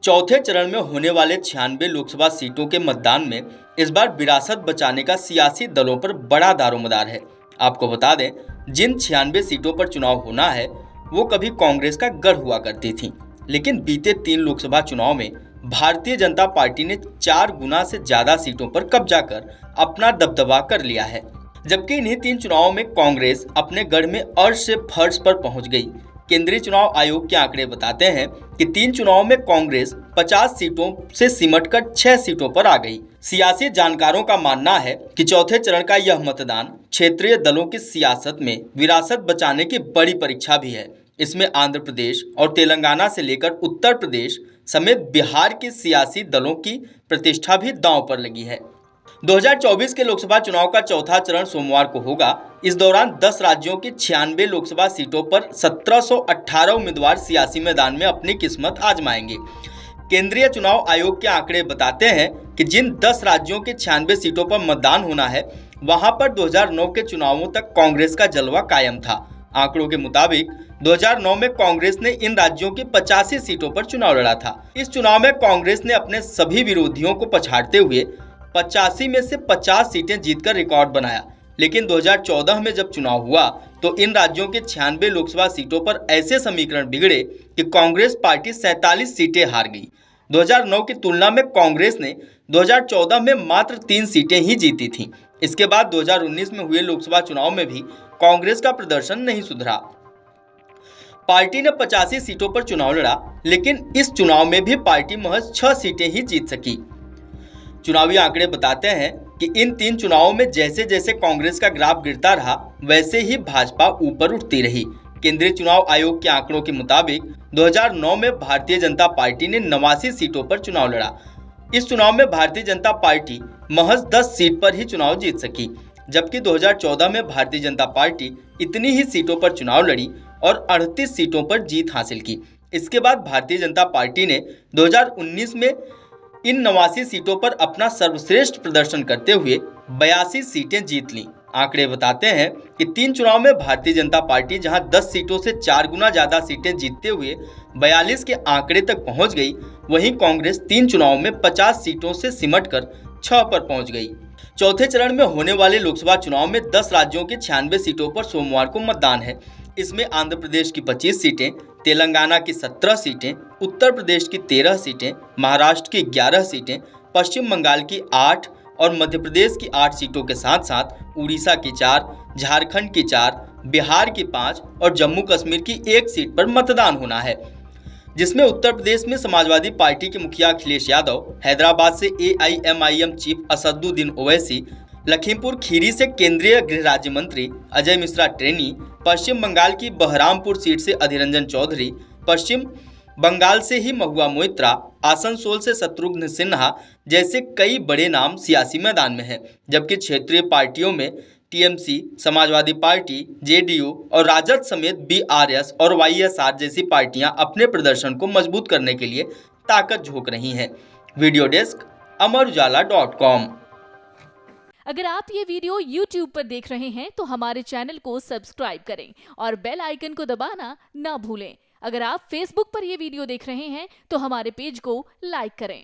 चौथे चरण में होने वाले 96 लोकसभा सीटों के मतदान में इस बार विरासत बचाने का सियासी दलों पर बड़ा दारोमदार है। आपको बता दें, जिन 96 सीटों पर चुनाव होना है वो कभी कांग्रेस का गढ़ हुआ करती थी, लेकिन बीते 3 लोकसभा चुनाव में भारतीय जनता पार्टी ने 4 गुना से ज्यादा सीटों पर कब्जा कर अपना दबदबा कर लिया है। जबकि इन्हीं 3 चुनावों में कांग्रेस अपने गढ़ में अर्श से फर्श पर पहुंच गई। केंद्रीय चुनाव आयोग के आंकड़े बताते हैं कि 3 चुनावों में कांग्रेस 50 सीटों से सिमटकर 6 सीटों पर आ गई। सियासी जानकारों का मानना है कि चौथे चरण का यह मतदान क्षेत्रीय दलों की सियासत में विरासत बचाने की बड़ी परीक्षा भी है। इसमें आंध्र प्रदेश और तेलंगाना से लेकर उत्तर प्रदेश समेत बिहार के सियासी दलों की प्रतिष्ठा भी दांव पर लगी है। 2024 के लोकसभा चुनाव का चौथा चरण सोमवार को होगा। इस दौरान 10 राज्यों की 96 लोकसभा सीटों पर 1718 उम्मीदवार सियासी मैदान में अपनी किस्मत आजमाएंगे। केंद्रीय चुनाव आयोग के आंकड़े बताते हैं कि जिन 10 राज्यों के 96 सीटों पर मतदान होना है, वहां पर 2009 के चुनावों तक कांग्रेस का जलवा कायम था। आंकड़ों के मुताबिक 2009 में कांग्रेस ने इन राज्यों की 85 सीटों पर चुनाव लड़ा था। इस चुनाव में कांग्रेस ने अपने सभी विरोधियों को पछाड़ते हुए 85 में से 50 सीटें जीतकर रिकॉर्ड बनाया। लेकिन 2014 में जब चुनाव हुआ तो इन राज्यों के 96 लोकसभा सीटों पर ऐसे समीकरण बिगड़े कि कांग्रेस पार्टी 47 सीटें हार गई। 2009 की तुलना में कांग्रेस ने 2014 में मात्र 3 सीटें ही जीती थीं। इसके बाद 2019 में हुए लोकसभा चुनाव में भी कांग्रेस का प्रदर्शन नहीं सुधरा। पार्टी ने 85 सीटों पर चुनाव लड़ा, लेकिन इस चुनाव में भी पार्टी महज 6 सीटें ही जीत सकी। चुनावी आंकड़े बताते हैं कि इन 3 चुनावों में जैसे जैसे कांग्रेस का ग्राफ गिरता रहा, वैसे ही भाजपा ऊपर उठती रही। केंद्रीय चुनाव आयोग के आंकड़ों के मुताबिक 2009 में भारतीय जनता पार्टी ने 89 सीटों पर चुनाव लड़ा। इस चुनाव में भारतीय जनता पार्टी महज 10 सीट पर ही चुनाव जीत सकी, जबकि 2014 में भारतीय जनता पार्टी इतनी ही सीटों पर चुनाव लड़ी और 38 सीटों पर जीत हासिल की। इसके बाद भारतीय जनता पार्टी ने 2019 में इन 89 सीटों पर अपना सर्वश्रेष्ठ प्रदर्शन करते हुए 82 सीटें जीत लीं। आंकड़े बताते हैं कि 3 चुनाव में भारतीय जनता पार्टी जहां 10 सीटों से 4 गुना ज्यादा सीटें जीतते हुए 42 के आंकड़े तक पहुंच गई, वहीं कांग्रेस 3 चुनाव में 50 सीटों से सिमटकर 6 पर पहुंच गई। चौथे चरण में होने वाले लोकसभा चुनाव में 10 राज्यों के 96 सीटों पर सोमवार को मतदान है। इसमें आंध्र प्रदेश की 25 सीटें, तेलंगाना की 17 सीटें, उत्तर प्रदेश की 13 सीटें, महाराष्ट्र की 11 सीटें, पश्चिम बंगाल की 8 और मध्य प्रदेश की 8 सीटों के साथ साथ उड़ीसा की 4, झारखंड की 4, बिहार की 5 और जम्मू कश्मीर की 1 सीट पर मतदान होना है, जिसमें उत्तर प्रदेश में समाजवादी पार्टी के मुखिया अखिलेश यादव, हैदराबाद से AIMIM चीफ असदुद्दीन ओवैसी, लखीमपुर खीरी से केंद्रीय गृह राज्य मंत्री अजय मिश्रा टेनी, पश्चिम बंगाल की बहरामपुर सीट से अधीर रंजन चौधरी, पश्चिम बंगाल से ही महुआ मोइत्रा, आसनसोल से शत्रुघ्न सिन्हा जैसे कई बड़े नाम सियासी मैदान में हैं। जबकि क्षेत्रीय पार्टियों में TMC, समाजवादी पार्टी, JDU और राजद समेत BRS और YSR जैसी पार्टियां अपने प्रदर्शन को मजबूत करने के लिए ताकत झोंक रही हैं। Video desk amarujala.com। अगर आप ये वीडियो YouTube पर देख रहे हैं तो हमारे चैनल को सब्सक्राइब करें और बेल आइकन को दबाना ना भूलें। अगर आप Facebook पर ये वीडियो देख रहे हैं तो हमारे पेज को लाइक करें।